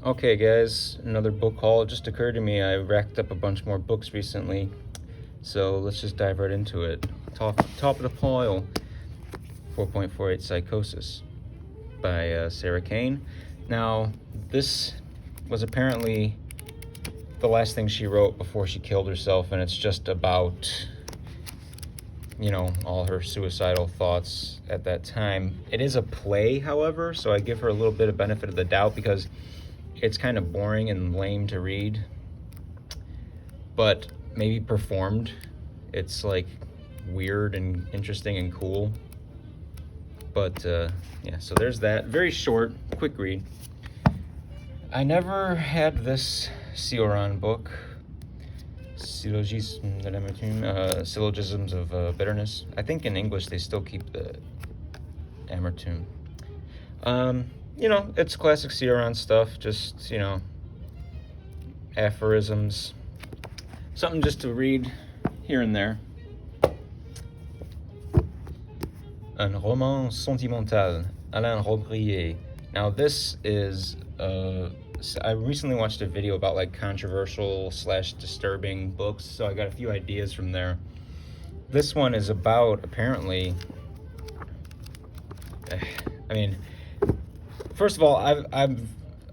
Okay, guys, another book haul. It just occurred to me I racked up a bunch more books recently, so let's just dive right into it. Top of the pile, 4.48 Psychosis by Sarah Kane. Now, this was apparently the last thing she wrote before she killed herself, and it's just about, all her suicidal thoughts at that time. It is a play, however, so I give her a little bit of benefit of the doubt because it's kind of boring and lame to read, but maybe performed, it's like weird and interesting and cool. But yeah, so there's that. Very short, quick read. I never had this Sioran book, Syllogisms of Bitterness. I think in English they still keep the amertume. It's classic Sioran stuff, just, aphorisms. Something just to read here and there. Un roman sentimental, Alain Robbe-Grillet. Now this is, I recently watched a video about like controversial / disturbing books, so I got a few ideas from there. This one is about, apparently, first of all,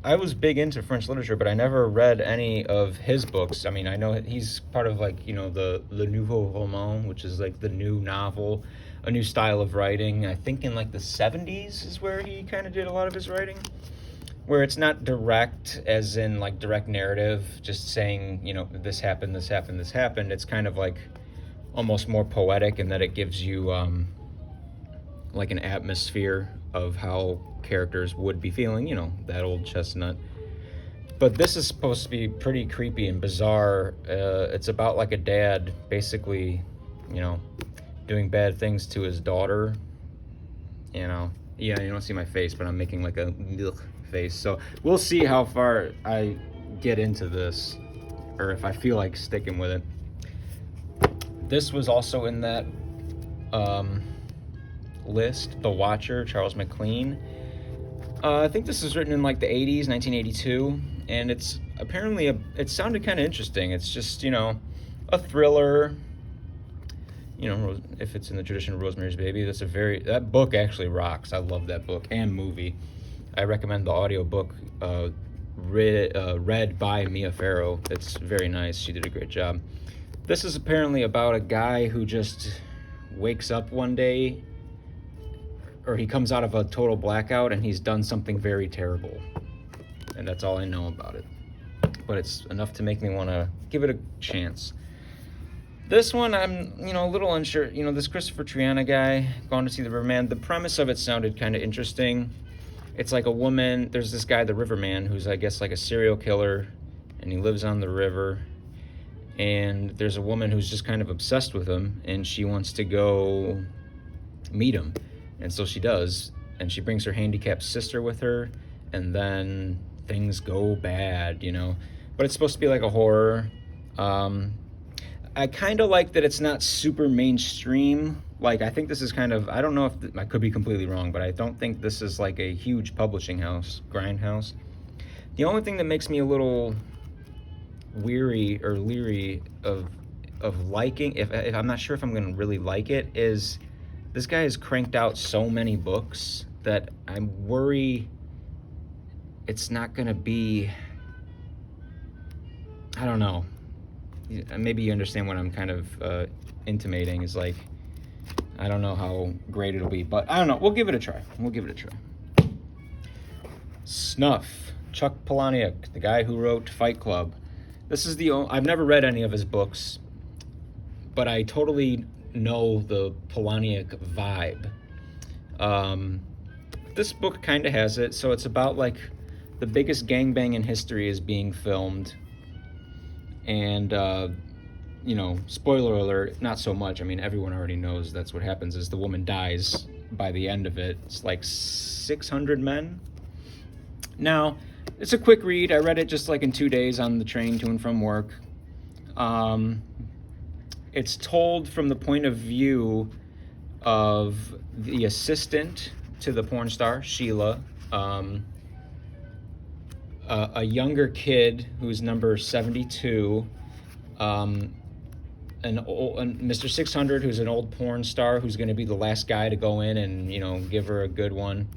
I was big into French literature, but I never read any of his books. I mean, I know he's part of like, the Nouveau Roman, which is like the new novel, a new style of writing. I think in like the 70s is where he kind of did a lot of his writing, where it's not direct as in like direct narrative, just saying, this happened, this happened, this happened. It's kind of like almost more poetic in that it gives you like an atmosphere of how characters would be feeling, that old chestnut. But this is supposed to be pretty creepy and bizarre. It's about like a dad basically, doing bad things to his daughter. Yeah, you don't see my face, but I'm making like a face. So we'll see how far I get into this, or if I feel like sticking with it. This was also in that list, The Watcher, Charles McLean. I think this was written in like the 80s, 1982, and it's apparently it sounded kind of interesting. It's just, a thriller. If it's in the tradition of Rosemary's Baby, that book actually rocks. I love that book and movie. I recommend the audiobook read by Mia Farrow. It's very nice. She did a great job. This is apparently about a guy who just wakes up one day, or he comes out of a total blackout and he's done something very terrible. And that's all I know about it. But it's enough to make me want to give it a chance. This one, I'm, a little unsure. This Christopher Triana guy, Gone to See the Riverman, the premise of it sounded kind of interesting. It's like a woman, there's this guy, the Riverman, who's, I guess, like a serial killer, and he lives on the river. And there's a woman who's just kind of obsessed with him, and she wants to go meet him. And so she does, and she brings her handicapped sister with her, and then things go bad, But it's supposed to be like a horror. I kind of like that it's not super mainstream. Like, I think this is kind of, I don't know if, I could be completely wrong, but I don't think this is like a huge publishing house, grindhouse. The only thing that makes me a little weary or leery of liking, if I'm not sure if I'm going to really like it, is this guy has cranked out so many books that I worry it's not going to be, I don't know. Maybe you understand what I'm kind of intimating, is like, I don't know how great it'll be, but I don't know. We'll give it a try. Snuff, Chuck Palahniuk, the guy who wrote Fight Club. This is I've never read any of his books, but I totally know the Palahniuk vibe. This book kind of has it. So it's about like the biggest gangbang in history is being filmed. And, spoiler alert, not so much. I mean, everyone already knows that's what happens is the woman dies by the end of it. It's like 600 men. Now, it's a quick read. I read it just like in 2 days on the train to and from work. It's told from the point of view of the assistant to the porn star, Sheila, a younger kid who's number 72, and Mr. 600, who's an old porn star who's going to be the last guy to go in and, give her a good one,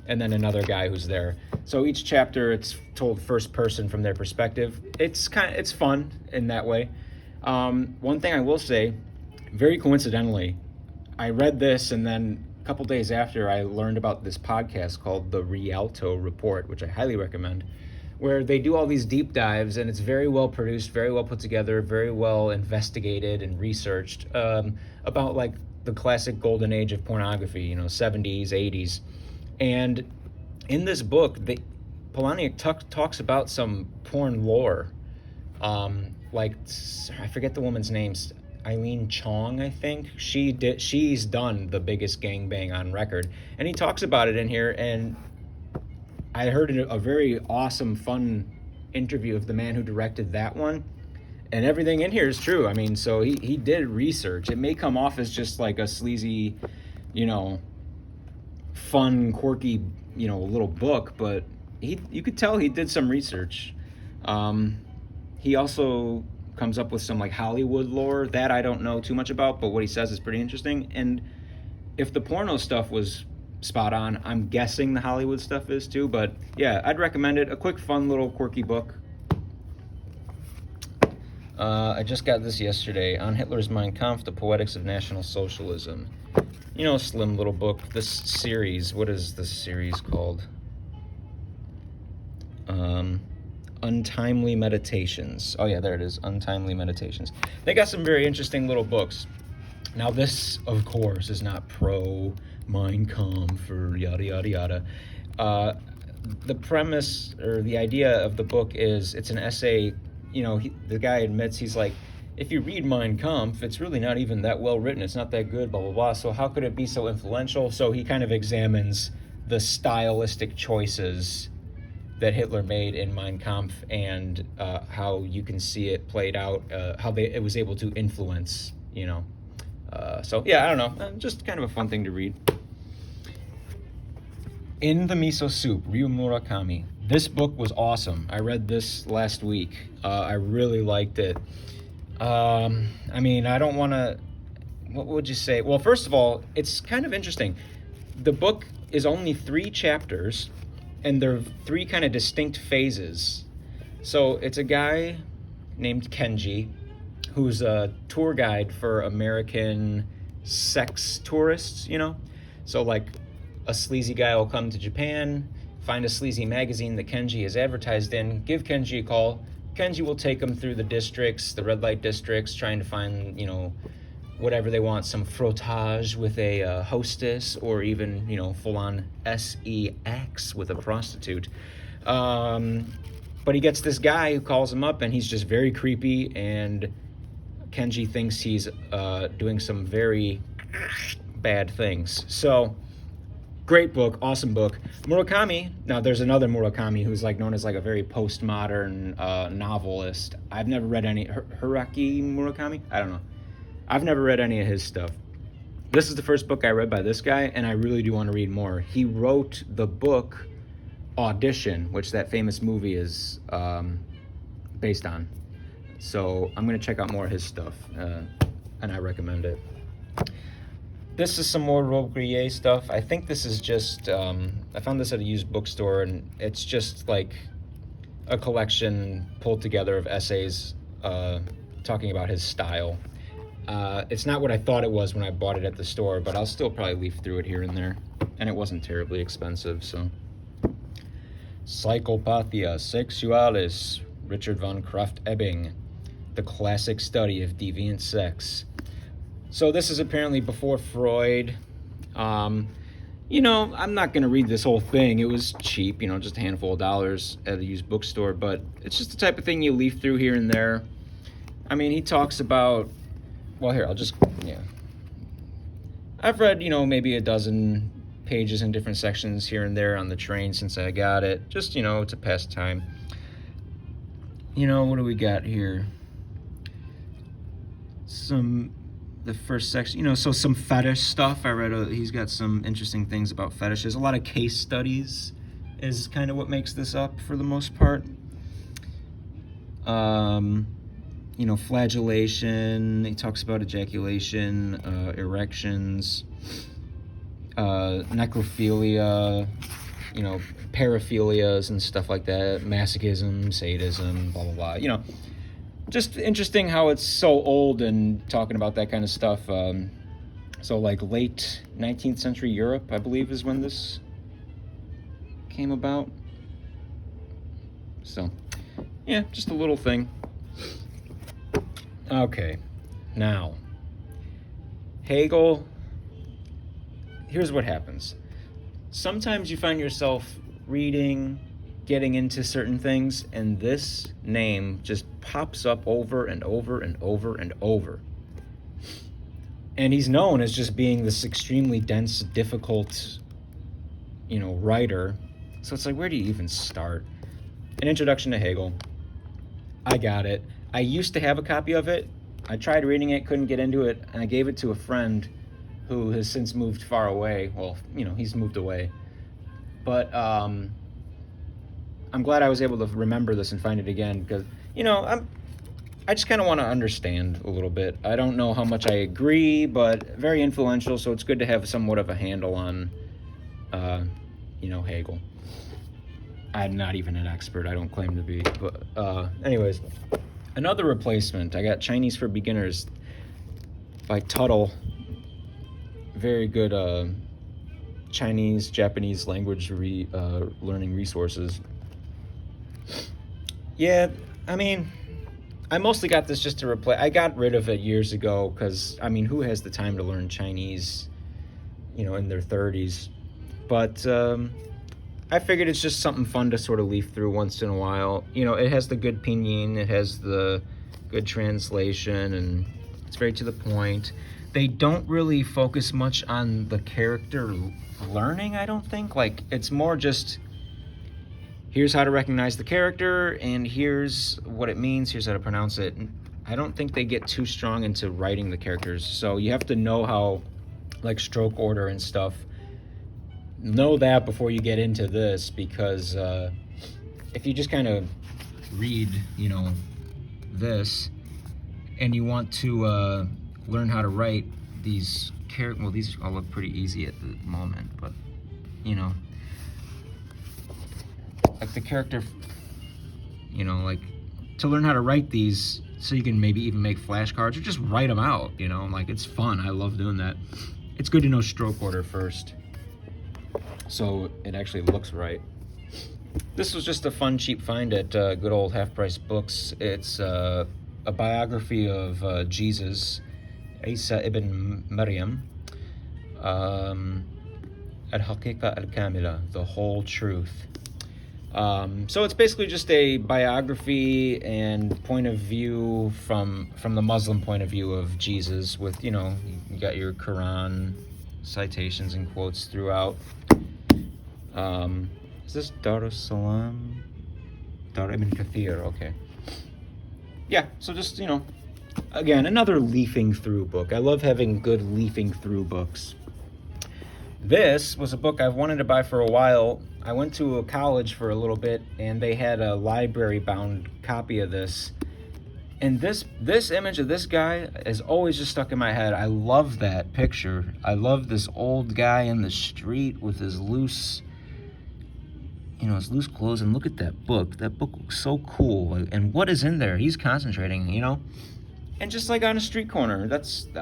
and then another guy who's there. So each chapter, it's told first person from their perspective. It's fun in that way. One thing I will say, very coincidentally, I read this, and then a couple days after, I learned about this podcast called the Rialto Report, which I highly recommend, where they do all these deep dives, and it's very well produced, very well put together, very well investigated and researched, about like the classic golden age of pornography, 70s, 80s. And in this book, Palahniuk talks about some porn lore. Like, I forget the woman's name, Eileen Chong, I think. She's done the biggest gangbang on record. And he talks about it in here, and I heard a very awesome, fun interview of the man who directed that one. And everything in here is true. I mean, so he did research. It may come off as just like a sleazy, fun, quirky, little book, but you could tell he did some research. He also comes up with some like Hollywood lore that I don't know too much about, but what he says is pretty interesting. And if the porno stuff was spot on, I'm guessing the Hollywood stuff is too. But yeah, I'd recommend it. A quick, fun, little quirky book. I just got this yesterday, On Hitler's Mein Kampf, The Poetics of National Socialism. Slim little book. This series, what is this series called? Untimely Meditations. Oh yeah, there it is, Untimely Meditations. They got some very interesting little books. Now this, of course, is not pro Mein Kampf or yada yada yada. The premise or the idea of the book is it's an essay. The guy admits, he's like, if you read Mein Kampf, it's really not even that well written. It's not that good, blah, blah, blah. So how could it be so influential? So he kind of examines the stylistic choices that Hitler made in Mein Kampf and how you can see it played out, how it was able to influence, So, yeah, I don't know. Just kind of a fun thing to read. In the Miso Soup, Ryu Murakami. This book was awesome. I read this last week. I really liked it. I mean, I don't want to... What would you say? Well, first of all, it's kind of interesting. The book is only 3 chapters, and they're 3 kind of distinct phases. So it's a guy named Kenji, who's a tour guide for American sex tourists, So like a sleazy guy will come to Japan, find a sleazy magazine that Kenji is advertised in, give Kenji a call. Kenji will take them through the districts, the red light districts, trying to find, whatever they want, some frottage with a hostess, or even, full-on sex with a prostitute. But he gets this guy who calls him up, and he's just very creepy, and Kenji thinks he's doing some very bad things. So, great book, awesome book. Murakami, now there's another Murakami who's like known as like a very postmodern novelist. I've never read any, Hiraki Murakami? I don't know. I've never read any of his stuff. This is the first book I read by this guy, and I really do want to read more. He wrote the book Audition, which that famous movie is based on. So I'm going to check out more of his stuff, and I recommend it. This is some more Robbe-Grillet stuff. I think this is just, I found this at a used bookstore, and it's just like a collection pulled together of essays talking about his style. It's not what I thought it was when I bought it at the store, but I'll still probably leaf through it here and there. And it wasn't terribly expensive, so. Psychopathia Sexualis, Richard von Krafft-Ebing, the classic study of deviant sex. So this is apparently before Freud. I'm not going to read this whole thing. It was cheap, just a handful of dollars at a used bookstore, but it's just the type of thing you leaf through here and there. I mean, he talks about, well, here, I've read, maybe a dozen pages in different sections here and there on the train since I got it. Just, to pass time. What do we got here? The first section, so some fetish stuff. I read, he's got some interesting things about fetishes. A lot of case studies is kind of what makes this up for the most part. You know, flagellation, he talks about ejaculation, erections, necrophilia, you know, paraphilias and stuff like that, masochism, sadism, blah, blah, blah. You know, just interesting how it's so old and talking about that kind of stuff. So like late 19th century Europe, I believe, is when this came about. So, yeah, just a little thing. Okay, now, Hegel, here's what happens. Sometimes you find yourself reading, getting into certain things, and this name just pops up over and over and over and over. And he's known as just being this extremely dense, difficult, you know, writer. So it's like, where do you even start? An Introduction to Hegel. I got it. I used to have a copy of it. I tried reading it, couldn't get into it, and I gave it to a friend who has since moved far away. Well, you know, he's moved away. But I'm glad I was able to remember this and find it again, because, you know, I just kind of want to understand a little bit. I don't know how much I agree, but very influential, so it's good to have somewhat of a handle on, you know, Hegel. I'm not even an expert. I don't claim to be. But anyways, another replacement. I got Chinese for Beginners by Tuttle. Very good Chinese, Japanese language learning resources. Yeah, I mean, I mostly got this just to replace. I got rid of it years ago because, I mean, who has the time to learn Chinese, you know, in their 30s? But I figured it's just something fun to sort of leaf through once in a while. You know, it has the good pinyin, it has the good translation, and it's very to the point. They don't really focus much on the character learning, I don't think. Like, it's more just, here's how to recognize the character, and here's what it means, here's how to pronounce it. I don't think they get too strong into writing the characters, so you have to know how, like, stroke order and stuff. Know that before you get into this, because if you just kind of read, you know, this, and you want to learn how to write these characters, well, these all look pretty easy at the moment, but, you know, like the character, you know, like, to learn how to write these so you can maybe even make flashcards or just write them out, you know, like, it's fun. I love doing that. It's good to know stroke order first, so it actually looks right. This was just a fun, cheap find at good old half-price books. It's a biography of Jesus, Isa ibn Maryam, Al-Haqiqa Al-Kamila, The Whole Truth. So it's basically just a biography and point of view from the Muslim point of view of Jesus, with, you know, you got your Quran citations and quotes throughout. Is this Dar es-Salam? Dar ibn Kathir, okay. Yeah, so just, you know, again, another leafing through book. I love having good leafing through books. This was a book I've wanted to buy for a while. I went to a college for a little bit, and they had a library-bound copy of this. And this image of this guy is always just stuck in my head. I love that picture. I love this old guy in the street with his loose, you know, his loose clothes. And look at that book. That book looks so cool. And what is in there? He's concentrating, you know? And just like on a street corner.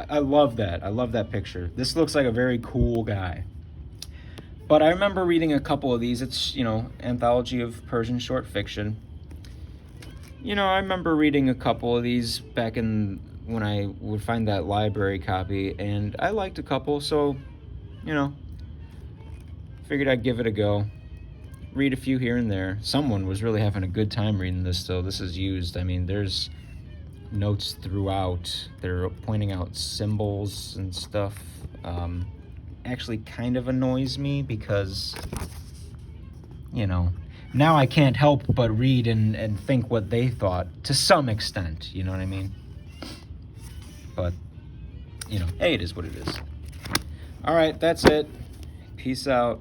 I love that. I love that picture. This looks like a very cool guy. But I remember reading a couple of these. It's, you know, anthology of Persian short fiction. You know, I remember reading a couple of these back in when I would find that library copy, and I liked a couple, so, you know, figured I'd give it a go. Read a few here and there. Someone was really having a good time reading this, though. This is used. I mean, there's notes throughout. They're pointing out symbols and stuff. Actually kind of annoys me because, you know, now I can't help but read and think what they thought to some extent, you know what I mean? But, you know, hey, it is what it is. All right, that's it. Peace out.